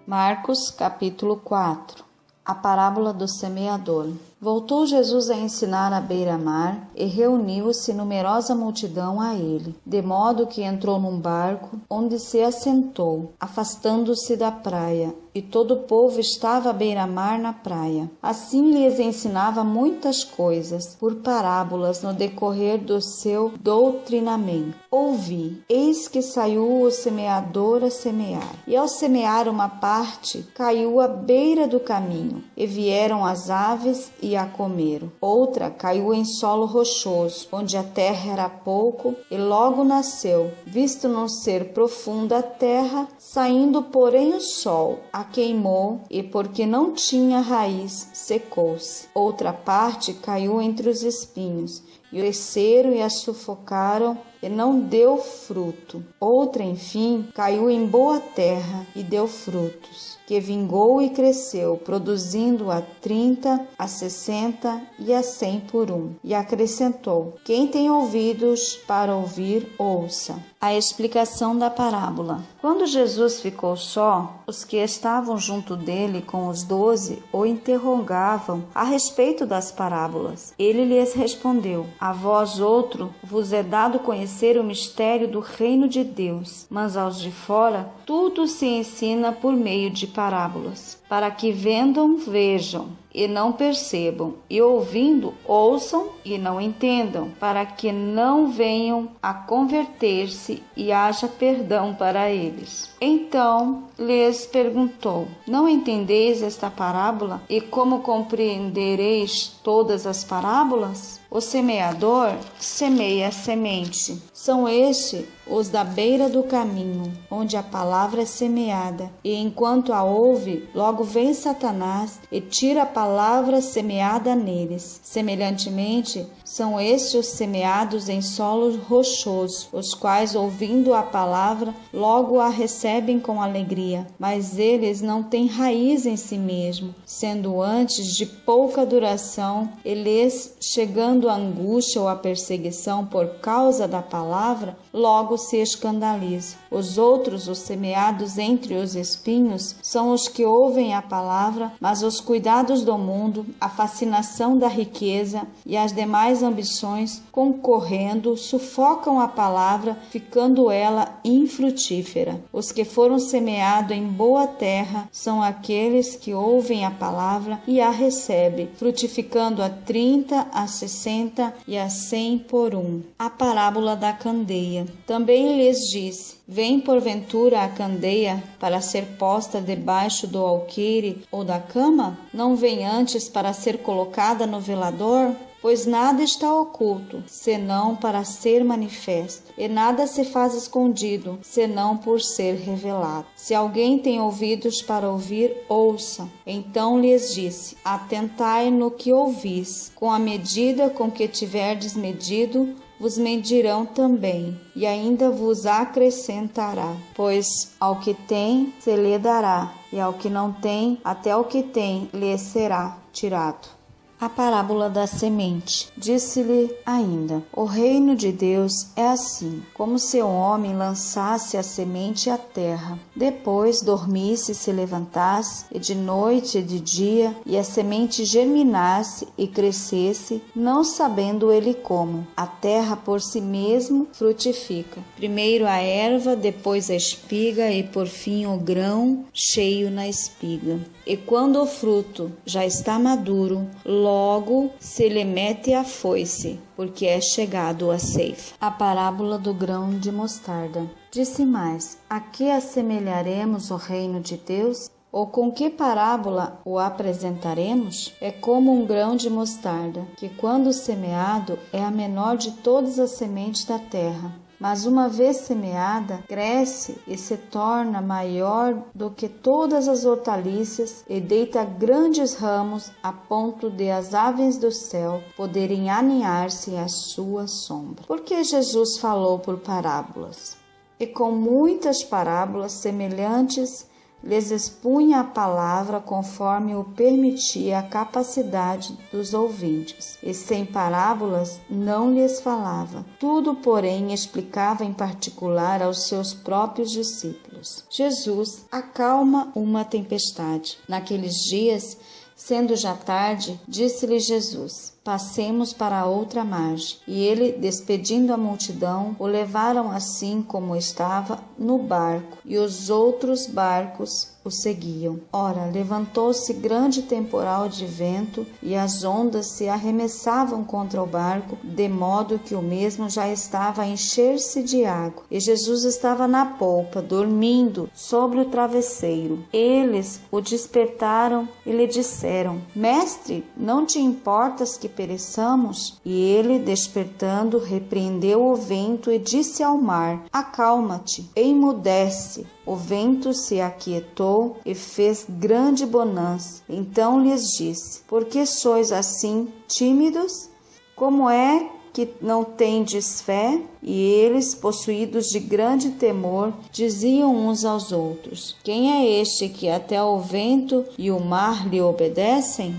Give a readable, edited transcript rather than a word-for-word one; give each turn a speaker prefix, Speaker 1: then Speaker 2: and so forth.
Speaker 1: Marcos capítulo 4. A parábola do semeador. Voltou Jesus a ensinar à beira-mar e reuniu-se numerosa multidão a ele, de modo que entrou num barco, onde se assentou, afastando-se da praia, e todo o povo estava à beira-mar na praia. Assim lhes ensinava muitas coisas, por parábolas, no decorrer do seu doutrinamento. Ouvi, eis que saiu o semeador a semear, e ao semear uma parte, caiu à beira do caminho, e vieram as aves e a comeram. Outra caiu em solo rochoso, onde a terra era pouco, e logo nasceu, visto não ser profunda a terra, saindo porém o sol, a queimou, e porque não tinha raiz, secou-se. Outra parte caiu entre os espinhos, e cresceram e a sufocaram, e não deu fruto. Outra, enfim, caiu em boa terra e deu frutos, que vingou e cresceu, produzindo a 30, a 60 e a 100 por um. E acrescentou: quem tem ouvidos para ouvir, ouça. A explicação da parábola. Quando Jesus ficou só, os que estavam junto dele com os 12 o interrogavam a respeito das parábolas. Ele lhes respondeu: a vós outro vos é dado conhecer o mistério do reino de Deus, mas aos de fora tudo se ensina por meio de parábolas, para que vendam, vejam e não percebam, e ouvindo, ouçam e não entendam, para que não venham a converter-se e haja perdão para eles. Então lhes perguntou: não entendeis esta parábola? E como compreendereis todas as parábolas? O semeador semeia a semente. São estes os da beira do caminho, onde a palavra é semeada. E enquanto a ouve, logo vem Satanás e tira a palavra semeada neles. Semelhantemente, são estes os semeados em solo rochoso, os quais, ouvindo a palavra, logo a recebem com alegria. Mas eles não têm raiz em si mesmo, sendo antes de pouca duração, eles, chegando a angústia ou a perseguição por causa da palavra, logo se escandalizam. Os outros, os semeados entre os espinhos, são os que ouvem a palavra, mas os cuidados do mundo, a fascinação da riqueza e as demais ambições, concorrendo, sufocam a palavra, ficando ela infrutífera. Os que foram semeados em boa terra são aqueles que ouvem a palavra e a recebem, frutificando a 30, a 60 e a 100 por um. A parábola da candeia. Também lhes disse: vem porventura a candeia para ser posta debaixo do alqueire ou da cama? Não vem antes para ser colocada no velador? Pois nada está oculto, senão para ser manifesto, e nada se faz escondido, senão por ser revelado. Se alguém tem ouvidos para ouvir, ouça. Então lhes disse: atentai no que ouvis, com a medida com que tiverdes medido, vos medirão também, e ainda vos acrescentará. Pois ao que tem, se lhe dará, e ao que não tem, até o que tem, lhe será tirado. A parábola da semente. Disse-lhe ainda: o reino de Deus é assim, como se um homem lançasse a semente à terra, depois dormisse e se levantasse, e de noite e de dia, e a semente germinasse e crescesse, não sabendo ele como. A terra por si mesmo frutifica, primeiro a erva, depois a espiga, e por fim o grão cheio na espiga. E quando o fruto já está maduro, logo se lhe mete a foice, porque é chegado a ceifa. A parábola do grão de mostarda. Disse mais: a que assemelharemos o reino de Deus? Ou com que parábola o apresentaremos? É como um grão de mostarda, que quando semeado é a menor de todas as sementes da terra. Mas uma vez semeada, cresce e se torna maior do que todas as hortaliças e deita grandes ramos a ponto de as aves do céu poderem aninhar-se à sua sombra. Porque Jesus falou por parábolas? E com muitas parábolas semelhantes lhes expunha a palavra conforme o permitia a capacidade dos ouvintes, e sem parábolas não lhes falava. Tudo, porém, explicava em particular aos seus próprios discípulos. Jesus acalma uma tempestade. Naqueles dias, sendo já tarde, disse-lhe Jesus: passemos para a outra margem. E ele, despedindo a multidão, o levaram assim como estava no barco, e os outros barcos o seguiam. Ora, levantou-se grande temporal de vento, e as ondas se arremessavam contra o barco, de modo que o mesmo já estava a encher-se de água. E Jesus estava na polpa, dormindo sobre o travesseiro. Eles o despertaram e lhe disseram: Mestre, não te importas que pereçamos? E ele, despertando, repreendeu o vento e disse ao mar: acalma-te, emudece. O vento se aquietou e fez grande bonança. Então lhes disse: por que sois assim tímidos? Como é que não tendes fé? E eles, possuídos de grande temor, diziam uns aos outros: quem é este que até o vento e o mar lhe obedecem?